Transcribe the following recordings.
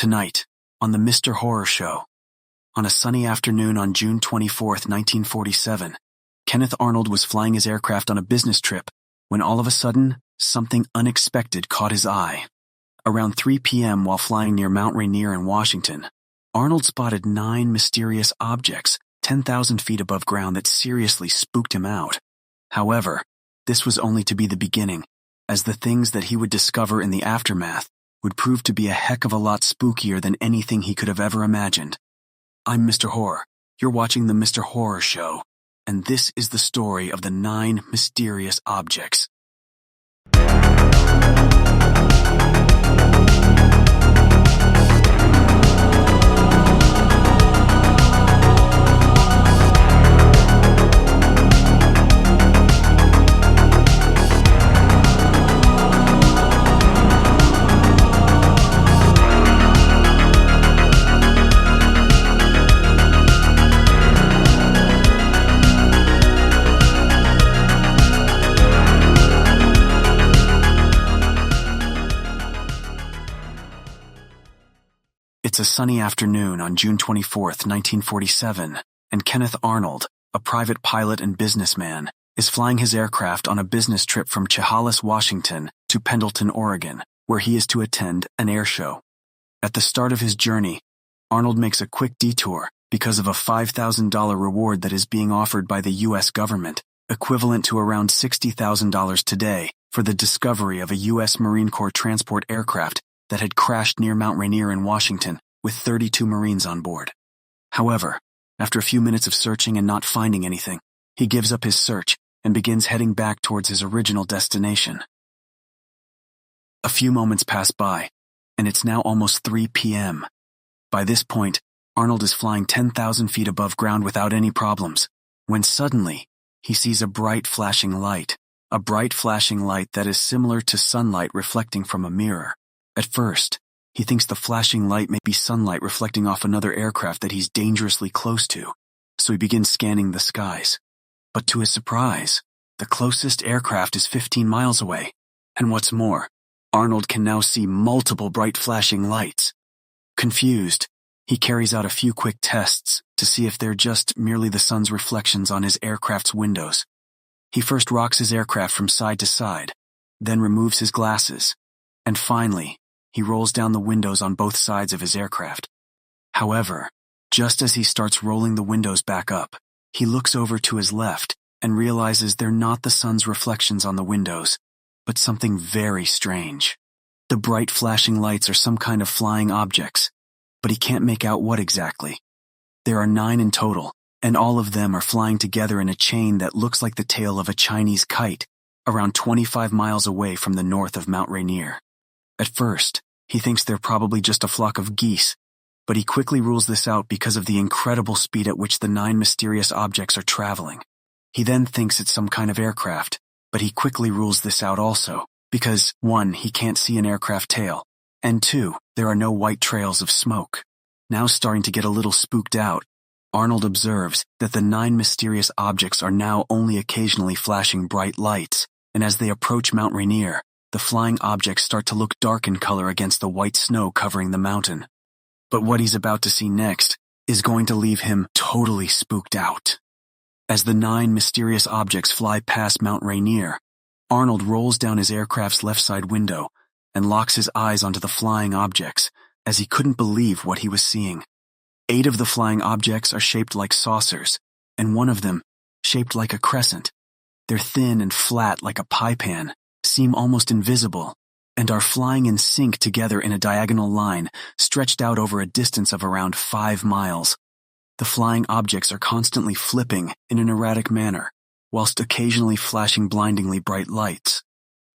Tonight, on the Mr. Horror Show. On a sunny afternoon on June 24, 1947, Kenneth Arnold was flying his aircraft on a business trip when all of a sudden, something unexpected caught his eye. Around 3 p.m. while flying near Mount Rainier in Washington, Arnold spotted 9 mysterious objects 10,000 feet above ground that seriously spooked him out. However, this was only to be the beginning, as the things that he would discover in the aftermath would prove to be a heck of a lot spookier than anything he could have ever imagined. I'm Mr. Horror. You're watching the Mr. Horror Show, and this is the story of the 9 mysterious objects. It's a sunny afternoon on June 24, 1947, and Kenneth Arnold, a private pilot and businessman, is flying his aircraft on a business trip from Chehalis, Washington to Pendleton, Oregon, where he is to attend an air show. At the start of his journey, Arnold makes a quick detour because of a $5,000 reward that is being offered by the U.S. government, equivalent to around $60,000 today, for the discovery of a U.S. Marine Corps transport aircraft that had crashed near Mount Rainier in Washington with 32 Marines on board. However, after a few minutes of searching and not finding anything, he gives up his search and begins heading back towards his original destination. A few moments pass by, and it's now almost 3 p.m. By this point, Arnold is flying 10,000 feet above ground without any problems, when suddenly, he sees a bright flashing light that is similar to sunlight reflecting from a mirror. At first, he thinks the flashing light may be sunlight reflecting off another aircraft that he's dangerously close to, so he begins scanning the skies. But to his surprise, the closest aircraft is 15 miles away, and what's more, Arnold can now see multiple bright flashing lights. Confused, he carries out a few quick tests to see if they're just merely the sun's reflections on his aircraft's windows. He first rocks his aircraft from side to side, then removes his glasses, and finally, he rolls down the windows on both sides of his aircraft. However, just as he starts rolling the windows back up, he looks over to his left and realizes they're not the sun's reflections on the windows, but something very strange. The bright flashing lights are some kind of flying objects, but he can't make out what exactly. There are 9 in total, and all of them are flying together in a chain that looks like the tail of a Chinese kite, around 25 miles away from the north of Mount Rainier. At first, he thinks they're probably just a flock of geese, but he quickly rules this out because of the incredible speed at which the 9 mysterious objects are traveling. He then thinks it's some kind of aircraft, but he quickly rules this out also, because 1, he can't see an aircraft tail, and 2, there are no white trails of smoke. Now starting to get a little spooked out, Arnold observes that the 9 mysterious objects are now only occasionally flashing bright lights, and as they approach Mount Rainier, the flying objects start to look dark in color against the white snow covering the mountain. But what he's about to see next is going to leave him totally spooked out. As the 9 mysterious objects fly past Mount Rainier, Arnold rolls down his aircraft's left side window and locks his eyes onto the flying objects, as he couldn't believe what he was seeing. 8 of the flying objects are shaped like saucers, and 1 of them shaped like a crescent. They're thin and flat like a pie pan, seem almost invisible, and are flying in sync together in a diagonal line stretched out over a distance of around 5 miles. The flying objects are constantly flipping in an erratic manner, whilst occasionally flashing blindingly bright lights.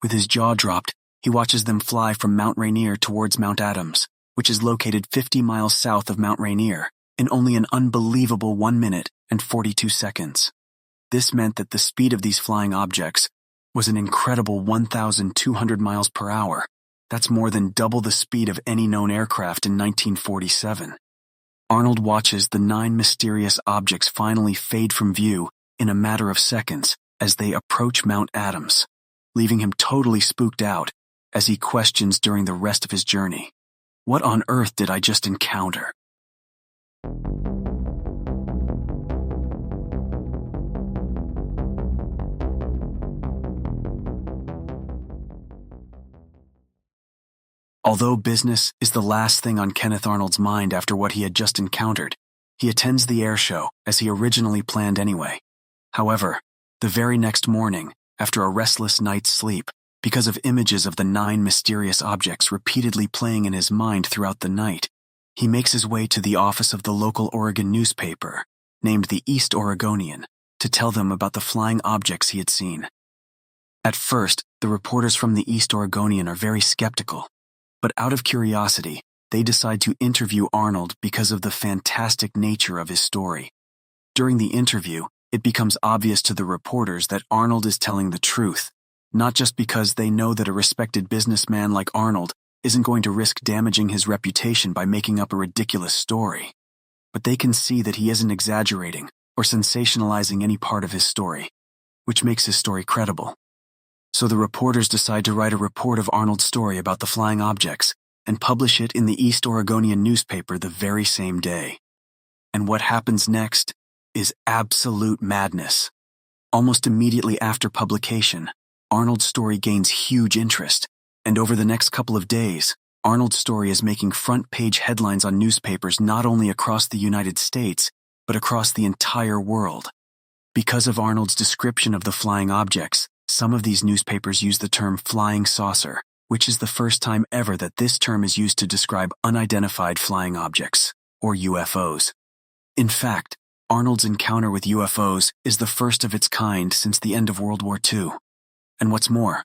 With his jaw dropped, he watches them fly from Mount Rainier towards Mount Adams, which is located 50 miles south of Mount Rainier, in only an unbelievable 1 minute and 42 seconds. This meant that the speed of these flying objects was an incredible 1,200 miles per hour. That's more than double the speed of any known aircraft in 1947. Arnold watches the 9 mysterious objects finally fade from view in a matter of seconds as they approach Mount Adams, leaving him totally spooked out as he questions during the rest of his journey. What on earth did I just encounter? Although business is the last thing on Kenneth Arnold's mind after what he had just encountered, he attends the air show as he originally planned anyway. However, the very next morning, after a restless night's sleep, because of images of the 9 mysterious objects repeatedly playing in his mind throughout the night, he makes his way to the office of the local Oregon newspaper, named the East Oregonian, to tell them about the flying objects he had seen. At first, the reporters from the East Oregonian are very skeptical, but out of curiosity, they decide to interview Arnold because of the fantastic nature of his story. During the interview, it becomes obvious to the reporters that Arnold is telling the truth, not just because they know that a respected businessman like Arnold isn't going to risk damaging his reputation by making up a ridiculous story, but they can see that he isn't exaggerating or sensationalizing any part of his story, which makes his story credible. So the reporters decide to write a report of Arnold's story about the flying objects and publish it in the East Oregonian newspaper the very same day. And what happens next is absolute madness. Almost immediately after publication, Arnold's story gains huge interest, and over the next couple of days, Arnold's story is making front-page headlines on newspapers not only across the United States, but across the entire world. Because of Arnold's description of the flying objects, some of these newspapers use the term flying saucer, which is the first time ever that this term is used to describe unidentified flying objects, or UFOs. In fact, Arnold's encounter with UFOs is the first of its kind since the end of World War II. And what's more,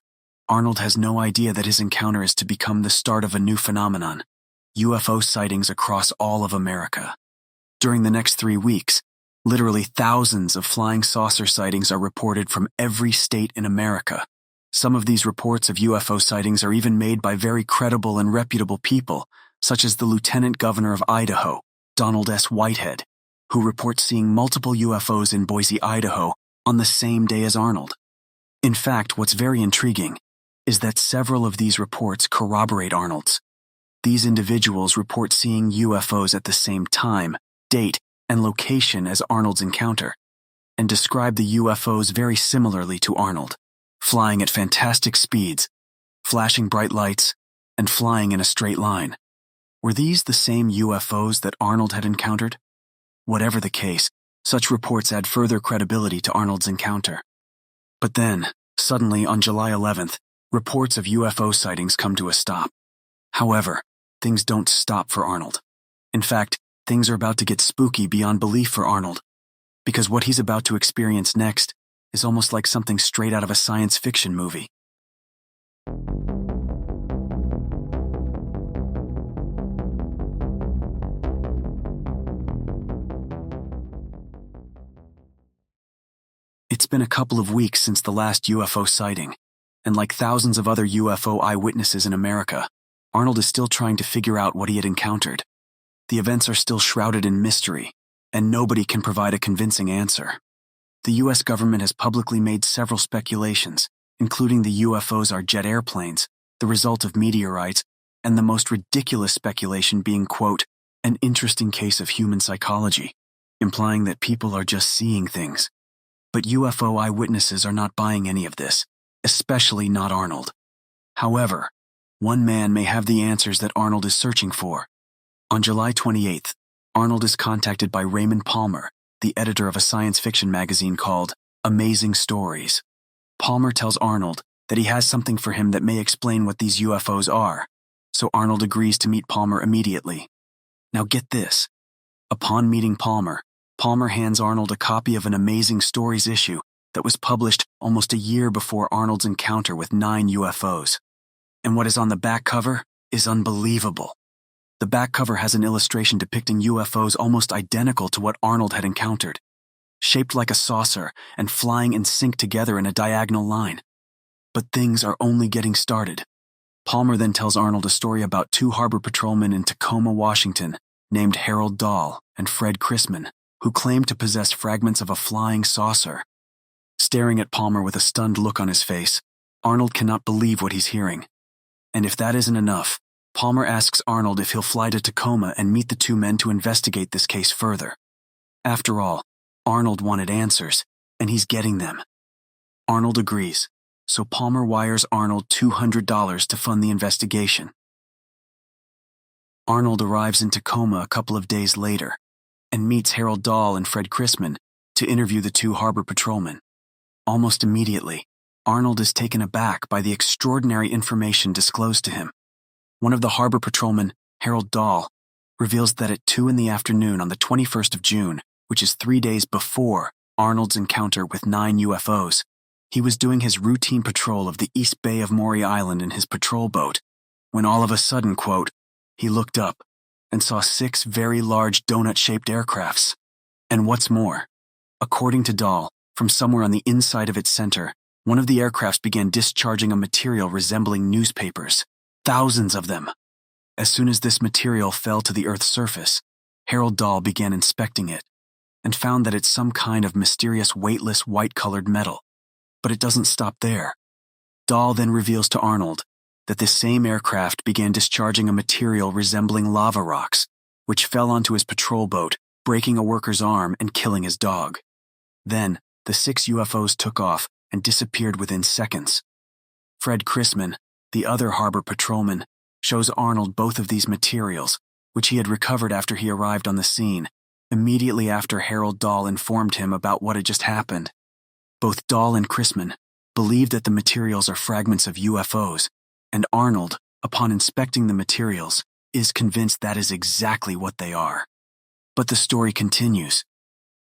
Arnold has no idea that his encounter is to become the start of a new phenomenon, UFO sightings across all of America. During the next 3 weeks, literally thousands of flying saucer sightings are reported from every state in America. Some of these reports of UFO sightings are even made by very credible and reputable people, such as the Lieutenant Governor of Idaho, Donald S. Whitehead, who reports seeing multiple UFOs in Boise, Idaho, on the same day as Arnold. In fact, what's very intriguing is that several of these reports corroborate Arnold's. These individuals report seeing UFOs at the same time, date, and location as Arnold's encounter, and describe the UFOs very similarly to Arnold, flying at fantastic speeds, flashing bright lights, and flying in a straight line. Were these the same UFOs that Arnold had encountered? Whatever the case, such reports add further credibility to Arnold's encounter. But then, suddenly on July 11th, reports of UFO sightings come to a stop. However, things don't stop for Arnold. In fact, things are about to get spooky beyond belief for Arnold, because what he's about to experience next is almost like something straight out of a science fiction movie. It's been a couple of weeks since the last UFO sighting, and like thousands of other UFO eyewitnesses in America, Arnold is still trying to figure out what he had encountered. The events are still shrouded in mystery, and nobody can provide a convincing answer. The U.S. government has publicly made several speculations, including the UFOs are jet airplanes, the result of meteorites, and the most ridiculous speculation being, quote, an interesting case of human psychology, implying that people are just seeing things. But UFO eyewitnesses are not buying any of this, especially not Arnold. However, one man may have the answers that Arnold is searching for. On July 28th, Arnold is contacted by Raymond Palmer, the editor of a science fiction magazine called Amazing Stories. Palmer tells Arnold that he has something for him that may explain what these UFOs are, so Arnold agrees to meet Palmer immediately. Now get this. Upon meeting Palmer, Palmer hands Arnold a copy of an Amazing Stories issue that was published almost a year before Arnold's encounter with 9 UFOs. And what is on the back cover is unbelievable. The back cover has an illustration depicting UFOs almost identical to what Arnold had encountered, shaped like a saucer and flying in sync together in a diagonal line. But things are only getting started. Palmer then tells Arnold a story about 2 harbor patrolmen in Tacoma, Washington, named Harold Dahl and Fred Chrisman, who claimed to possess fragments of a flying saucer. Staring at Palmer with a stunned look on his face, Arnold cannot believe what he's hearing. And if that isn't enough, Palmer asks Arnold if he'll fly to Tacoma and meet the two men to investigate this case further. After all, Arnold wanted answers, and he's getting them. Arnold agrees, so Palmer wires Arnold $200 to fund the investigation. Arnold arrives in Tacoma a couple of days later and meets Harold Dahl and Fred Chrisman to interview the two harbor patrolmen. Almost immediately, Arnold is taken aback by the extraordinary information disclosed to him. One of the harbor patrolmen, Harold Dahl, reveals that at 2 p.m. on the 21st of June, which is 3 days before Arnold's encounter with 9 UFOs, he was doing his routine patrol of the East Bay of Maury Island in his patrol boat, when all of a sudden, quote, he looked up and saw 6 very large donut-shaped aircrafts. And what's more, according to Dahl, from somewhere on the inside of its center, one of the aircrafts began discharging a material resembling newspapers, thousands of them. As soon as this material fell to the Earth's surface, Harold Dahl began inspecting it and found that it's some kind of mysterious weightless white-colored metal. But it doesn't stop there. Dahl then reveals to Arnold that this same aircraft began discharging a material resembling lava rocks, which fell onto his patrol boat, breaking a worker's arm and killing his dog. Then, the 6 UFOs took off and disappeared within seconds. Fred Chrisman, the other harbor patrolman, shows Arnold both of these materials, which he had recovered after he arrived on the scene, immediately after Harold Dahl informed him about what had just happened. Both Dahl and Chrisman believe that the materials are fragments of UFOs, and Arnold, upon inspecting the materials, is convinced that is exactly what they are. But the story continues.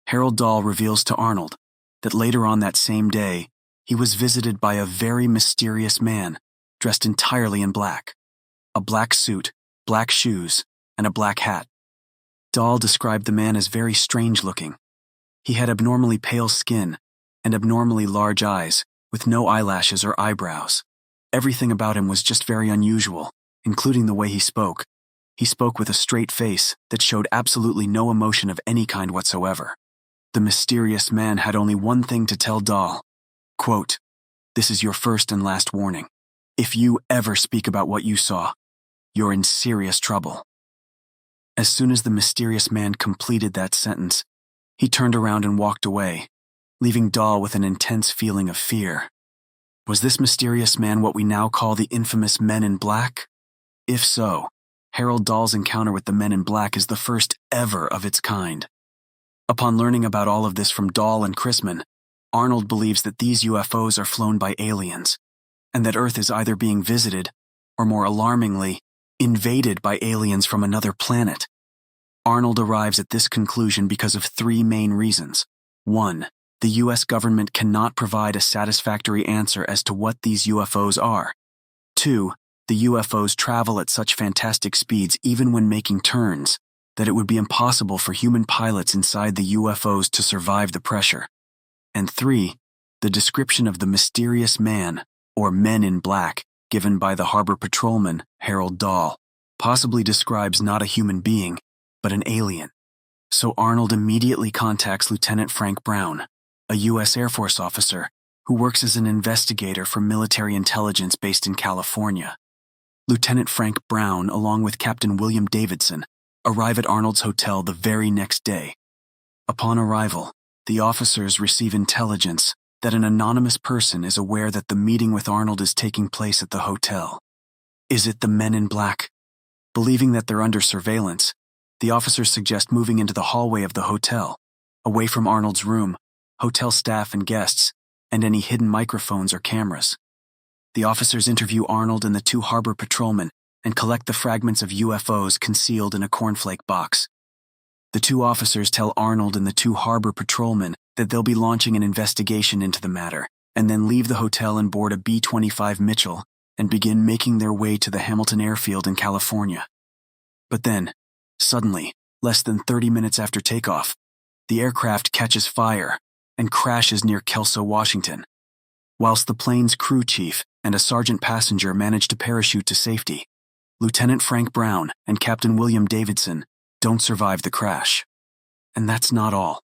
Harold Dahl reveals to Arnold that later on that same day, he was visited by a very mysterious man dressed entirely in black. A black suit, black shoes, and a black hat. Dahl described the man as very strange-looking. He had abnormally pale skin and abnormally large eyes, with no eyelashes or eyebrows. Everything about him was just very unusual, including the way he spoke. He spoke with a straight face that showed absolutely no emotion of any kind whatsoever. The mysterious man had only one thing to tell Dahl. Quote, "This is your first and last warning. If you ever speak about what you saw, you're in serious trouble." As soon as the mysterious man completed that sentence, he turned around and walked away, leaving Dahl with an intense feeling of fear. Was this mysterious man what we now call the infamous Men in Black? If so, Harold Dahl's encounter with the Men in Black is the first ever of its kind. Upon learning about all of this from Dahl and Chrisman, Arnold believes that these UFOs are flown by aliens, and that Earth is either being visited, or more alarmingly, invaded by aliens from another planet. Arnold arrives at this conclusion because of 3 main reasons. 1. The U.S. government cannot provide a satisfactory answer as to what these UFOs are. 2. The UFOs travel at such fantastic speeds even when making turns, that it would be impossible for human pilots inside the UFOs to survive the pressure. And 3. The description of the mysterious man, or Men in Black, given by the harbor patrolman, Harold Dahl, possibly describes not a human being, but an alien. So Arnold immediately contacts Lieutenant Frank Brown, a U.S. Air Force officer who works as an investigator for military intelligence based in California. Lieutenant Frank Brown, along with Captain William Davidson, arrive at Arnold's hotel the very next day. Upon arrival, the officers receive intelligence that an anonymous person is aware that the meeting with Arnold is taking place at the hotel. Is it the Men in Black? Believing that they're under surveillance, the officers suggest moving into the hallway of the hotel, away from Arnold's room, hotel staff and guests, and any hidden microphones or cameras. The officers interview Arnold and the 2 harbor patrolmen and collect the fragments of UFOs concealed in a cornflake box. The 2 officers tell Arnold and the 2 harbor patrolmen that they'll be launching an investigation into the matter, and then leave the hotel and board a B-25 Mitchell and begin making their way to the Hamilton airfield in California. But then, suddenly, less than 30 minutes after takeoff, the aircraft catches fire and crashes near Kelso, Washington. Whilst the plane's crew chief and a sergeant passenger manage to parachute to safety, Lieutenant Frank Brown and Captain William Davidson don't survive the crash. And that's not all.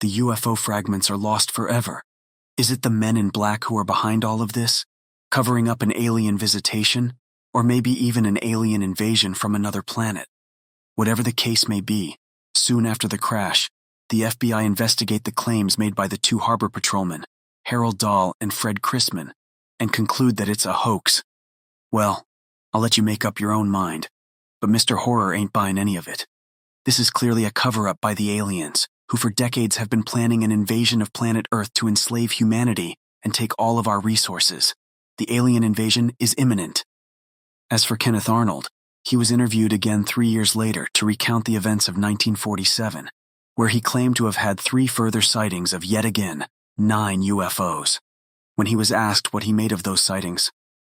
The UFO fragments are lost forever. Is it the Men in Black who are behind all of this, covering up an alien visitation, or maybe even an alien invasion from another planet. Whatever the case may be, soon after the crash, the FBI investigate the claims made by the two harbor patrolmen, Harold Dahl and Fred Chrisman, and conclude that it's a hoax. Well, I'll let you make up your own mind, but Mr. Horror ain't buying any of it. This is clearly a cover-up by the aliens, who for decades have been planning an invasion of planet Earth to enslave humanity and take all of our resources. The alien invasion is imminent. As for Kenneth Arnold, he was interviewed again 3 years later to recount the events of 1947, where he claimed to have had 3 further sightings of yet again 9 UFOs. When he was asked what he made of those sightings,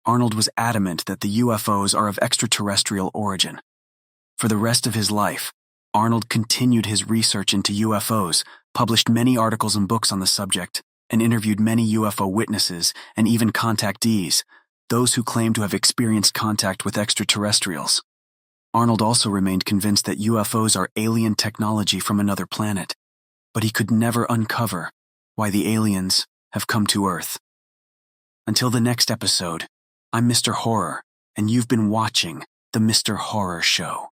Arnold was adamant that the UFOs are of extraterrestrial origin. For the rest of his life, Arnold continued his research into UFOs, published many articles and books on the subject, and interviewed many UFO witnesses and even contactees, those who claimed to have experienced contact with extraterrestrials. Arnold also remained convinced that UFOs are alien technology from another planet, but he could never uncover why the aliens have come to Earth. Until the next episode, I'm Mr. Horror, and you've been watching The Mr. Horror Show.